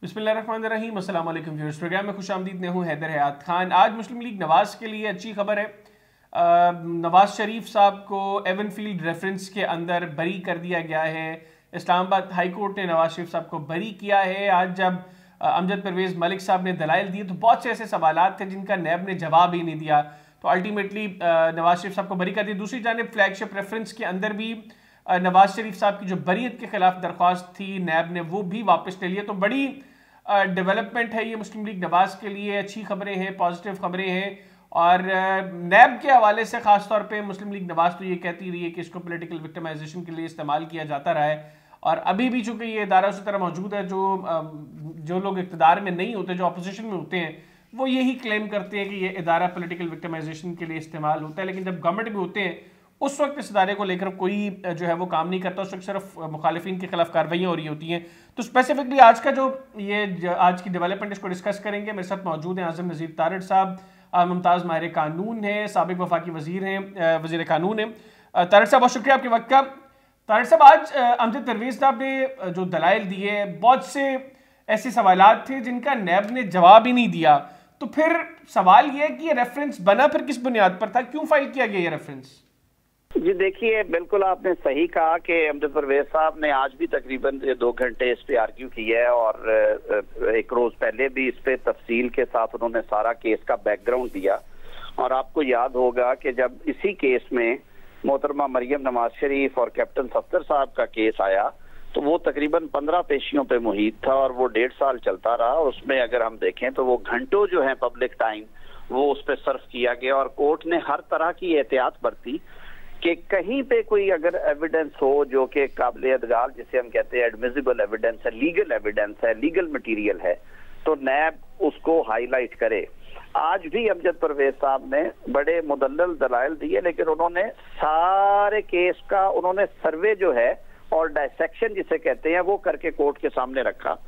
बिस्मिल्लाहिर्रहमानिर्रहीम। अस्सलाम वालेकुम व्यूअर्स, प्रोग्राम में खुशामदीद। मैं हूँ हैदर हयात खान। आज मुस्लिम लीग नवाज़ के लिए अच्छी खबर है। नवाज़ शरीफ साहब को एवनफील्ड रेफरेंस के अंदर बरी कर दिया गया है। इस्लामाबाद हाई कोर्ट ने नवाज़ शरीफ साहब को बरी किया है। आज जब अमजद परवेज़ मलिक साहब ने दलाइल दिए तो बहुत से ऐसे सवालात थे जिनका नैब ने जवाब ही नहीं दिया, तो अल्टीमेटली नवाज़ शरीफ साहब को बरी कर दिया। दूसरी जानिब फ्लैगशिप रेफरेंस के अंदर भी नवाज शरीफ साहब की जो बरीयत के खिलाफ दरख्वास्त थी, नैब ने वो भी वापस ले लिया। तो बड़ी डेवलपमेंट है ये मुस्लिम लीग नवाज के लिए। अच्छी खबरें हैं, पॉजिटिव खबरें हैं। और नैब के हवाले से खासतौर पे मुस्लिम लीग नवाज तो ये कहती रही है कि इसको पॉलिटिकल विक्टिमाइजेशन के लिए इस्तेमाल किया जाता रहा है। और अभी भी चूंकि ये इदारा उसी तरह मौजूद है, जो लोग इक़्तिदार में नहीं होते, जो अपोजिशन में होते हैं, वो यही क्लेम करते हैं कि ये इदारा पॉलिटिकल विक्टिमाइजेशन के लिए इस्तेमाल होता है। लेकिन जब गवर्नमेंट में होते हैं उस वक्त इस इदारे को लेकर कोई जो है वो काम नहीं करता, उस वक्त सिर्फ मुखालिफिन के खिलाफ कार्रवाइयाँ हो रही होती हैं। तो स्पेसिफिकली आज का जो आज की डेवलपमेंट, इसको डिस्कस करेंगे। मेरे साथ मौजूद हैं आज़म नज़ीर तारड़ साहब, मुमताज़ माहिर कानून है, साबिक वफाकी वज़ीर हैं, वज़ीर कानून है। तारड़ साहब बहुत शुक्रिया आपके वक्त का। तारड़ साहब, आज अमजद परवेज़ साहब ने जो दलाइल दिए, बहुत से ऐसे सवालात थे जिनका नैब ने जवाब ही नहीं दिया। तो फिर सवाल ये है कि ये रेफरेंस बना फिर किस बुनियाद पर था, क्यों फाइल किया गया ये रेफरेंस? जी देखिए, बिल्कुल आपने सही कहा कि अमजद परवेज साहब ने आज भी तकरीबन 2 घंटे इस पे आर्ग्यू किया है और एक रोज पहले भी इस पे तफसील के साथ उन्होंने सारा केस का बैकग्राउंड दिया। और आपको याद होगा कि जब इसी केस में मोहतरमा मरियम नवाज शरीफ और कैप्टन सफ्दर साहब का केस आया तो वो तकरीबन 15 पेशियों पे मुहित था और वो 1.5 साल चलता रहा। उसमें अगर हम देखें तो वो घंटों जो है पब्लिक टाइम वो उस पर सर्व किया गया और कोर्ट ने हर तरह की एहतियात बरती कि कहीं पे कोई अगर एविडेंस हो जो कि काबिल एतगाल, जिसे हम कहते हैं एडमिसिबल एविडेंस है, लीगल एविडेंस है, लीगल मटेरियल है, तो नैब उसको हाईलाइट करे। आज भी अमजद परवेज साहब ने बड़े मुदल्लल दलाइल दिए, लेकिन उन्होंने सारे केस का उन्होंने सर्वे जो है और डायसेक्शन जिसे कहते हैं वो करके कोर्ट के सामने रखा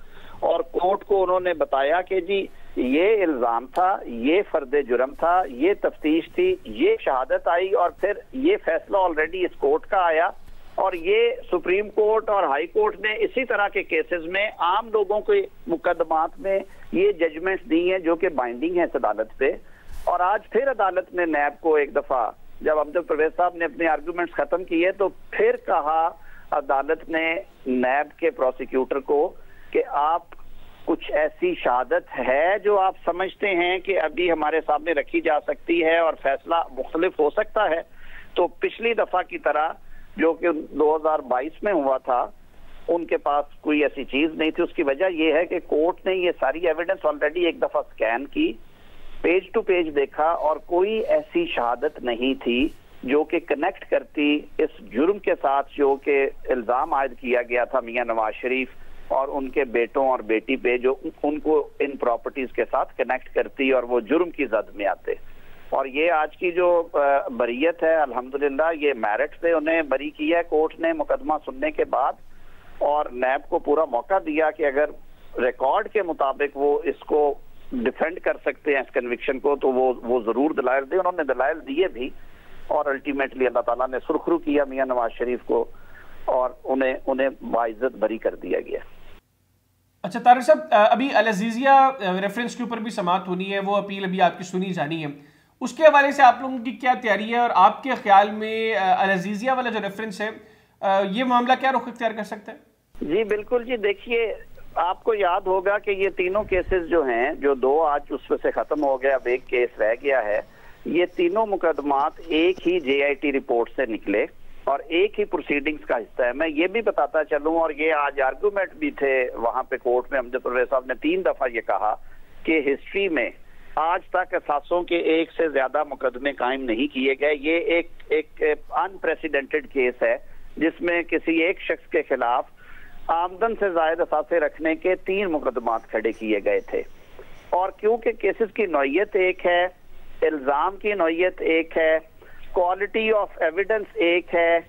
और कोर्ट को उन्होंने बताया कि जी ये इल्जाम था, ये फर्द जुर्म था, ये तफ्तीश थी, ये शहादत आई और फिर ये फैसला ऑलरेडी इस कोर्ट का आया और ये सुप्रीम कोर्ट और हाई कोर्ट ने इसी तरह के केसेस में आम लोगों के मुकदमात में ये जजमेंट्स दी हैं जो कि बाइंडिंग है इस अदालत पे। और आज फिर अदालत ने नैब को एक दफा जब अमजद परवेज साहब ने अपने आर्गूमेंट्स खत्म किए तो फिर कहा अदालत ने नैब के प्रोसिक्यूटर को कि आप कुछ ऐसी शहादत है जो आप समझते हैं कि अभी हमारे सामने रखी जा सकती है और फैसला मुख्तलिफ हो सकता है। तो पिछली दफा की तरह जो कि 2022 में हुआ था उनके पास कोई ऐसी चीज नहीं थी। उसकी वजह यह है कि कोर्ट ने ये सारी एविडेंस ऑलरेडी एक दफा स्कैन की, पेज टू पेज देखा और कोई ऐसी शहादत नहीं थी जो कि कनेक्ट करती इस जुर्म के साथ जो कि इल्जाम आयद किया गया था मियां नवाज शरीफ और उनके बेटों और बेटी पे, जो उनको इन प्रॉपर्टीज के साथ कनेक्ट करती और वो जुर्म की जद में आते। और ये आज की जो बरीयत है अल्हम्दुलिल्लाह ये मेरिट पे उन्हें बरी किया है कोर्ट ने मुकदमा सुनने के बाद और नैब को पूरा मौका दिया कि अगर रिकॉर्ड के मुताबिक वो इसको डिफेंड कर सकते हैं इस कन्विक्शन को तो वो जरूर दलाइल दे। उन्होंने दलाइल दिए भी और अल्टीमेटली अल्लाह ताला ने सुरखरू किया मियां नवाज शरीफ को और उन्हें बाइज्जत बरी कर दिया गया। अच्छा तारड़ साहब, अभी अल अज़ीज़िया रेफरेंस के ऊपर भी समाअत होनी है, वो अपील अभी आपकी सुनी जानी है, उसके हवाले से आप लोगों की क्या तैयारी है और आपके ख्याल में अल अज़ीज़िया वाला जो रेफरेंस है ये मामला क्या रुख इख्तियार कर सकता है? जी बिल्कुल जी, देखिए आपको याद होगा कि ये तीनों केसेस जो हैं, जो 2 आज उसमें से खत्म हो गया, अब एक केस रह गया है, ये तीनों मुकदमात एक ही JIT रिपोर्ट से निकले और एक ही प्रोसीडिंग्स का हिस्सा है। मैं ये भी बताता चलूं और ये आज आर्गूमेंट भी थे वहां पे कोर्ट में, अमजद परवेज साहब ने 3 दफा ये कहा कि हिस्ट्री में आज तक असासों के 1 से ज्यादा मुकदमे कायम नहीं किए गए। ये एक अनप्रेसिडेंटेड केस है जिसमें किसी एक शख्स के खिलाफ आमदन से जायद असासे रखने के 3 मुकदमात खड़े किए गए थे। और क्योंकि केसेस की नौयत एक है, इल्जाम की नौयत एक है, क्वालिटी ऑफ एविडेंस एक है,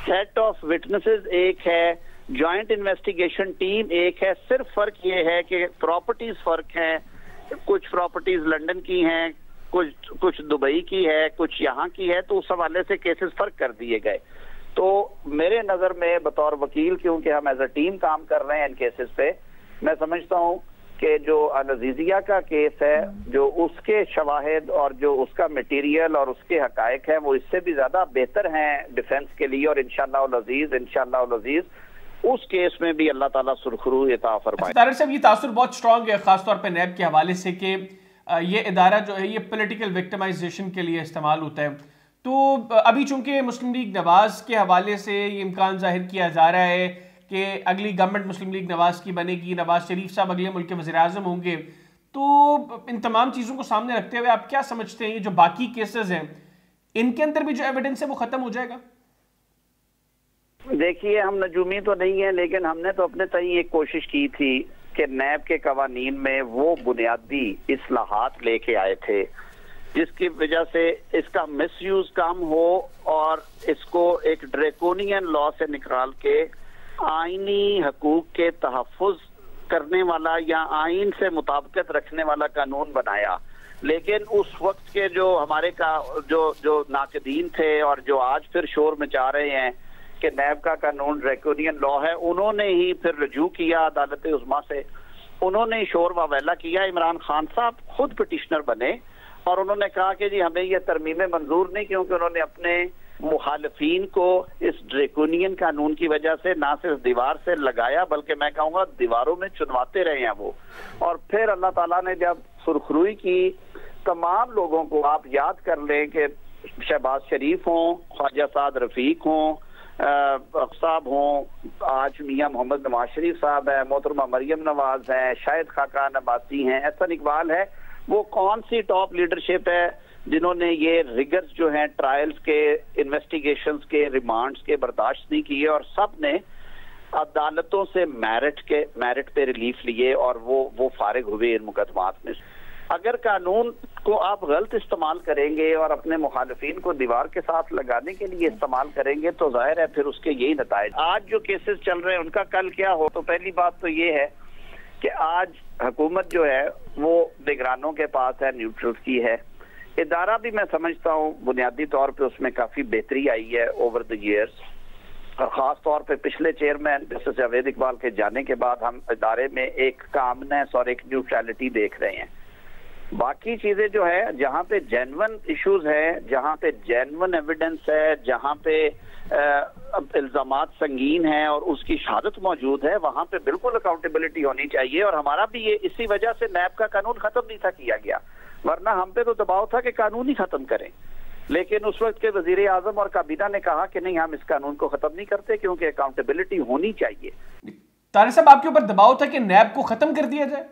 सेट ऑफ विटनेसेस एक है, जॉइंट इन्वेस्टिगेशन टीम एक है, सिर्फ फर्क ये है कि प्रॉपर्टीज फर्क हैं, कुछ प्रॉपर्टीज लंदन की हैं, कुछ दुबई की है, कुछ यहाँ की है, तो उस हवाले से केसेस फर्क कर दिए गए। तो मेरे नजर में बतौर वकील, क्योंकि हम एज अ टीम काम कर रहे हैं इन केसेस पे, मैं समझता हूँ कि जो अल-अज़ीज़िया का केस है, जो उसके शवाहिद और जो उसका मटेरियल और उसके हकायक हैं वो इससे भी ज्यादा बेहतर हैं डिफेंस के लिए, और इंशाअल्लाह अज़ीज उस केस में भी अल्लाह ताला सुरखरू अता फरमाए। तारिक साहब, ये तासुर बहुत स्ट्रॉन्ग है खासतौर पर नैब के हवाले से कि ये इदारा जो है ये पॉलिटिकल विक्टिमाइजेशन के लिए इस्तेमाल होता है। तो अभी चूंकि मुस्लिम लीग नवाज के हवाले से ये इम्कान जाहिर किया जा रहा है कि अगली गवर्नमेंट मुस्लिम लीग नवाज की बनेगी, नवाज शरीफ साहब अगले मुल्क के वज़ीर-ए-आज़म होंगे, तो इन तमाम चीज़ों को सामने रखते हुए आप क्या समझते हैं ये जो बाकी केसेस हैं इनके अंदर भी जो एविडेंस है वो ख़त्म हो जाएगा? देखिए, हम नजूमी तो नहीं है, लेकिन हमने तो अपने तय एक कोशिश की थी कि नैब के कवानीन में वो बुनियादी इस्लाहात लेके आए थे जिसकी वजह से इसका मिसयूज कम हो और इसको एक ड्रैकोनियन लॉ से निकाल के आईनी हकूक के तहफ़्फ़ुज़ करने वाला या आइन से मुताबिकत रखने वाला कानून बनाया। लेकिन उस वक्त के जो हमारे जो नाक़दीन थे और जो आज फिर शोर मचा रहे हैं कि नैब का कानून ड्रैकोनियन लॉ है, उन्होंने ही फिर रजू किया अदालत उज़्मा से, उन्होंने ही शोर वावेला किया। इमरान खान साहब खुद पिटिशनर बने और उन्होंने कहा कि जी हमें ये तरमीमें मंजूर नहीं, क्योंकि उन्होंने अपने मुखालिफिन को इस ड्रैकोनियन कानून की वजह से ना सिर्फ दीवार से लगाया बल्कि मैं कहूँगा दीवारों में चुनवाते रहे हैं वो। और फिर अल्लाह ताला ने जब सुरखरुई की, तमाम लोगों को आप याद कर लें कि शहबाज शरीफ हों, ख्वाजा साद रफीक हों, साहब हों, आज मियाँ मोहम्मद नवाज शरीफ साहब हैं, मोहतरमा मरियम नवाज हैं, शायद खाकान अब्बासी हैं, एहसन इकबाल है, वो कौन सी टॉप लीडरशिप है जिन्होंने ये रिगर्स जो हैं ट्रायल्स के, इन्वेस्टिगेशंस के, रिमांड्स के बर्दाश्त नहीं किए और सब ने अदालतों से मेरिट पे रिलीफ लिए और वो फारिग हुए इन मुकदमात में। अगर कानून को आप गलत इस्तेमाल करेंगे और अपने मुखालिफिन को दीवार के साथ लगाने के लिए इस्तेमाल करेंगे तो जाहिर है फिर उसके यही नताइज। आज जो केसेस चल रहे हैं उनका कल क्या हो, तो पहली बात तो ये है कि आज हुकूमत जो है वो निगरानों के पास है, न्यूट्रल्स की है। इदारा भी मैं समझता हूँ बुनियादी तौर पे उसमें काफी बेहतरी आई है ओवर द ईयर्स, और खास तौर पे पिछले चेयरमैन जस्टिस जावेद इकबाल के जाने के बाद हम इदारे में एक कामनेस और एक न्यूट्रलिटी देख रहे हैं। बाकी चीजें जो है जहाँ पे जेन्युइन इश्यूज है, जहाँ पे जेन्युइन एविडेंस है, जहाँ पे इल्जामात संगीन है और उसकी शहादत मौजूद है, वहां पे बिल्कुल अकाउंटेबिलिटी होनी चाहिए। और हमारा भी ये इसी वजह से नैब का कानून खत्म नहीं था किया गया, वरना हम पे तो दबाव था कि कानून ही खत्म करें। लेकिन उस वक्त के वजीर आजम और काबीना ने कहा कि नहीं, हम इस कानून को खत्म नहीं करते क्योंकि अकाउंटेबिलिटी होनी चाहिए। तारिक साहब, आपके ऊपर दबाव था कि नैब को खत्म कर दिया जाए?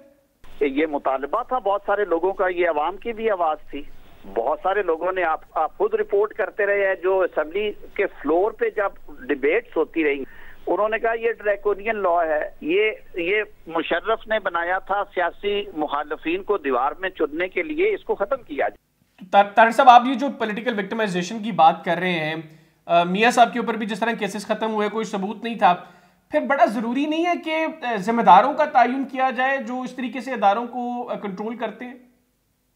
ये मुतालबा था बहुत सारे लोगों का, ये अवाम की भी आवाज थी। बहुत सारे लोगों ने, आप खुद रिपोर्ट करते रहे हैं, जो असेंबली के फ्लोर पे जब डिबेट्स होती रही, उन्होंने कहा ये ड्रैकोनियन लॉ है, ये मुशर्रफ ने बनाया था सियासी मुखालिफिन को दीवार में चुनने के लिए, इसको खत्म किया जाए। तारिक साहब, आप ये जो पॉलिटिकल विक्टिमाइजेशन की बात कर रहे हैं, मियाँ साहब के ऊपर भी जिस तरह केसेस खत्म हुए, कोई सबूत नहीं था, फिर बड़ा जरूरी नहीं है कि जिम्मेदारों का तयन किया जाए जो इस तरीके से इदारों को कंट्रोल करते हैं?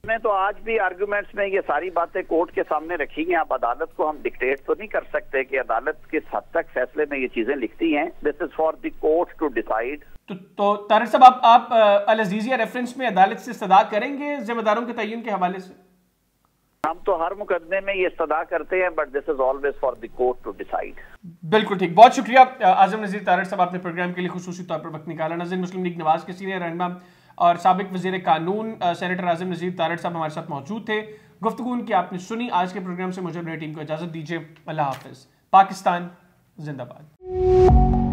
मैं तो आज भी आर्गुमेंट्स में ये सारी बातें कोर्ट के सामने रखी हैं। अब अदालत को हम डिक्टेट तो नहीं कर सकते कि अदालत किस हद तक फैसले में ये चीजें लिखती हैं। This is for the court to decide. तो तारिक साहब, आप अल-अज़ीज़िया रेफरेंस में अदालत से इस्तदा करेंगे जिम्मेदारों के तयन के हवाले से? हम तो हर मुकदमे में ये इस्तदा करते हैं, but this is always for the court to decide. बिल्कुल ठीक, बहुत शुक्रिया आज़म नज़ीर तारिक साहब, आपने प्रोग्राम के लिए खुसूसी तौर पर वक्त निकाला। नाज़रीन, मुस्लिम लीग नवाज के सीनियर रहनुमा और साबिक वज़ीर कानून सेनेटर आज़म नज़ीर तारिक साहब हमारे साथ मौजूद थे। गुफ्तगू उनकी आपने सुनी। आज के प्रोग्राम से मुझे मेरी टीम को इजाज़त दीजिए। अल्लाह हाफ़िज़। पाकिस्तान जिंदाबाद।